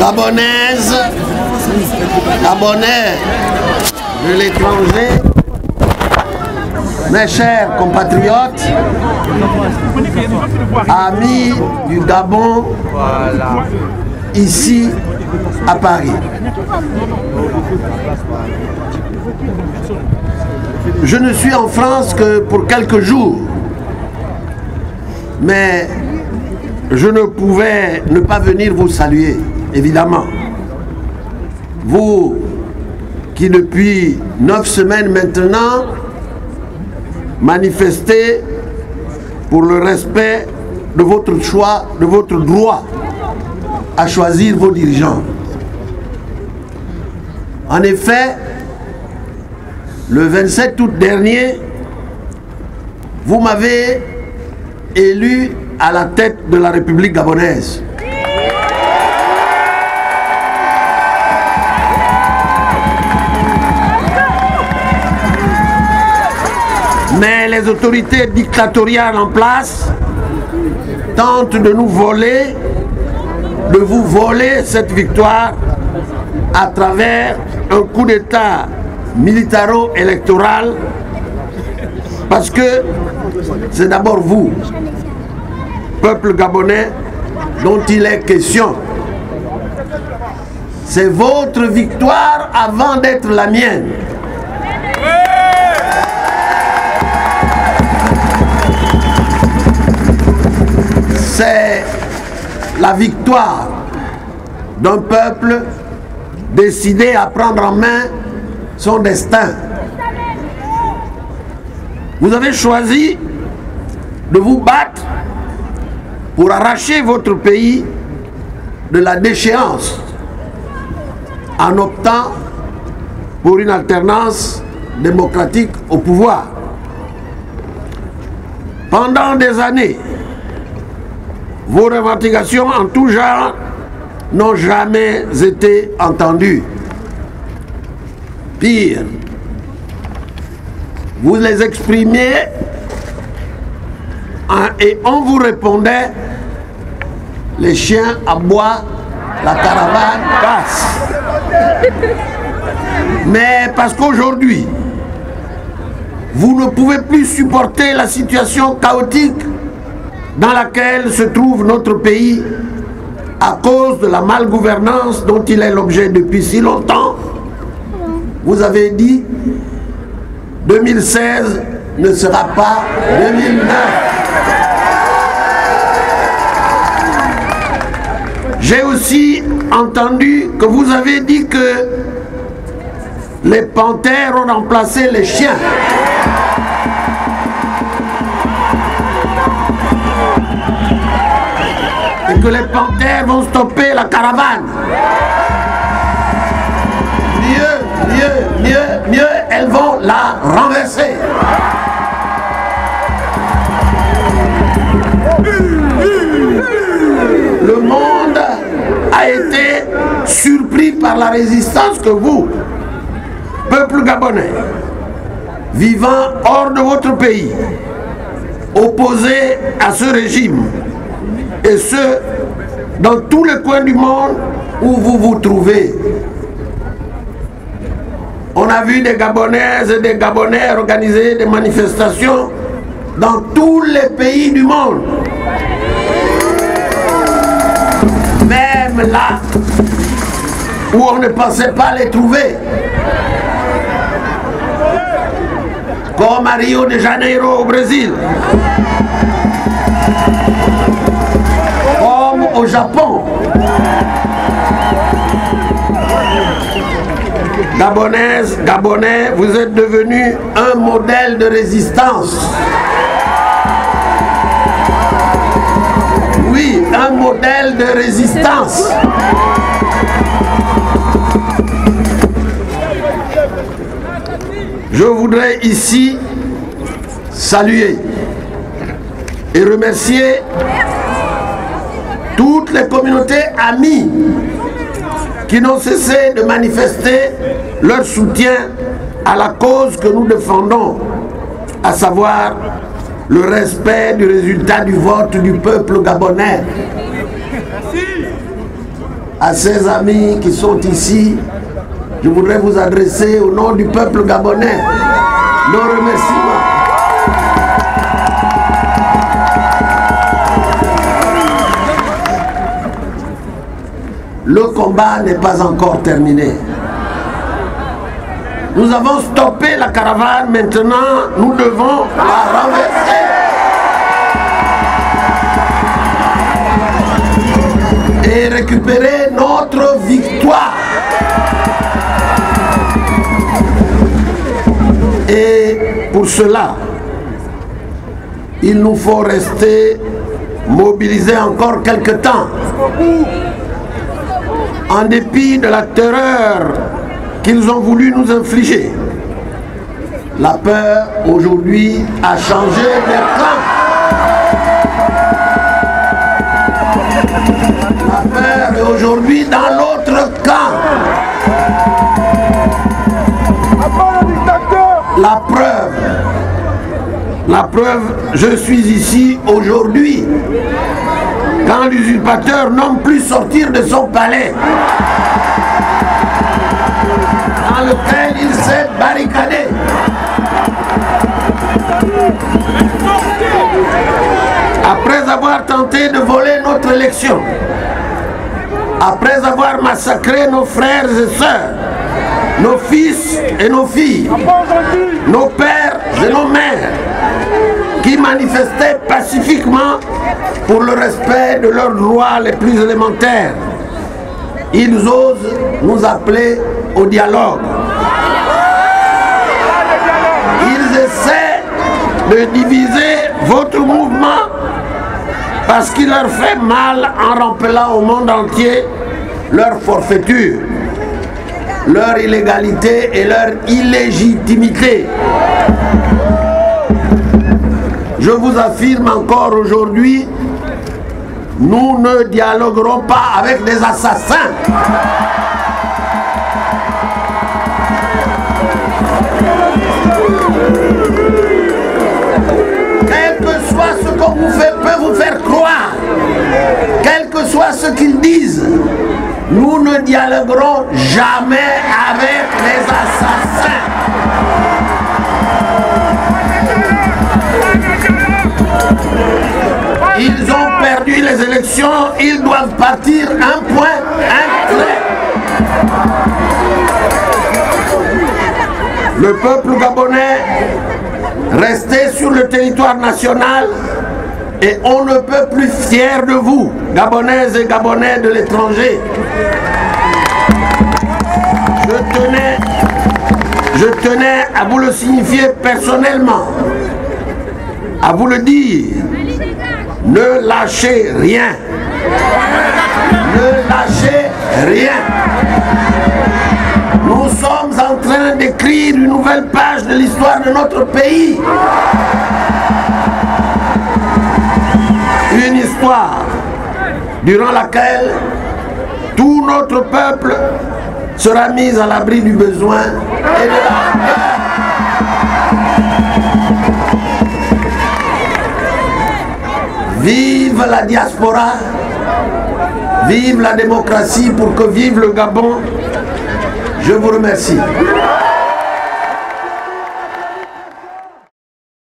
Gabonaises, Gabonais de l'étranger, mes chers compatriotes, amis du Gabon, ici à Paris. Je ne suis en France que pour quelques jours, mais je ne pouvais ne pas venir vous saluer, évidemment. Vous qui depuis 9 semaines maintenant manifestez pour le respect de votre choix, de votre droit à choisir vos dirigeants. En effet, le 27 août dernier, vous m'avez élu à la tête de la République gabonaise. Mais les autorités dictatoriales en place tentent de nous voler, de vous voler cette victoire à travers un coup d'État militaro-électoral, parce que c'est d'abord vous, peuple gabonais, dont il est question. C'est votre victoire avant d'être la mienne. C'est la victoire d'un peuple décidé à prendre en main son destin. Vous avez choisi de vous battre pour arracher votre pays de la déchéance en optant pour une alternance démocratique au pouvoir. Pendant des années, vos revendications en tout genre n'ont jamais été entendues. Pire, vous les exprimiez et on vous répondait: les chiens aboient, la caravane passe. Mais parce qu'aujourd'hui, vous ne pouvez plus supporter la situation chaotique dans laquelle se trouve notre pays à cause de la malgouvernance dont il est l'objet depuis si longtemps, vous avez dit 2016 ne sera pas 2009. J'ai aussi entendu que vous avez dit que les panthères ont remplacé les chiens. Et que les panthères vont stopper la caravane. Mieux, elles vont la renverser. Le monde a été surpris par la résistance que vous, peuple gabonais, vivant hors de votre pays, opposé à ce régime, et ce, dans tous les coins du monde où vous vous trouvez. On a vu des Gabonaises et des Gabonais organiser des manifestations dans tous les pays du monde. Même là où on ne pensait pas les trouver. Comme à Rio de Janeiro au Brésil. Comme au Japon. Gabonaises, Gabonais, vous êtes devenus un modèle de résistance. Oui, un modèle de résistance. Je voudrais ici saluer et remercier toutes les communautés amies qui n'ont cessé de manifester leur soutien à la cause que nous défendons, à savoir le respect du résultat du vote du peuple gabonais. à ces amis qui sont ici, je voudrais vous adresser au nom du peuple gabonais nos remerciements. Le combat n'est pas encore terminé. Nous avons stoppé la caravane, maintenant nous devons la renverser. Et récupérer notre victoire. Et pour cela, il nous faut rester mobilisés encore quelque temps. En dépit de la terreur qu'ils ont voulu nous infliger. La peur aujourd'hui a changé de camp. La peur est aujourd'hui dans l'autre camp. La preuve, je suis ici aujourd'hui. Quand l'usurpateur n'aime plus sortir de son palais, dans lequel il s'est barricadé. Après avoir tenté de voler notre élection, après avoir massacré nos frères et sœurs, nos fils et nos filles, nos pères et nos mères, qui manifestaient pacifiquement pour le respect de leurs droits les plus élémentaires, ils osent nous appeler au dialogue. Ils essaient de diviser votre mouvement parce qu'il leur fait mal en rappelant au monde entier leur forfaiture, leur illégalité et leur illégitimité. Je vous affirme encore aujourd'hui, nous ne dialoguerons pas avec des assassins. Quel que soit ce qu'on peut vous faire croire, quel que soit ce qu'ils disent, nous ne dialoguerons jamais avec les assassins. Ils ont perdu les élections, ils doivent partir un point, un trait. Le peuple gabonais, restez sur le territoire national et on ne peut plus fier de vous, Gabonaises et Gabonais de l'étranger. Je tenais à vous le signifier personnellement, à vous le dire. Ne lâchez rien. Ne lâchez rien. Nous sommes en train d'écrire une nouvelle page de l'histoire de notre pays. Une histoire durant laquelle tout notre peuple sera mis à l'abri du besoin et de la peur. Vive la diaspora, vive la démocratie pour que vive le Gabon. Je vous remercie.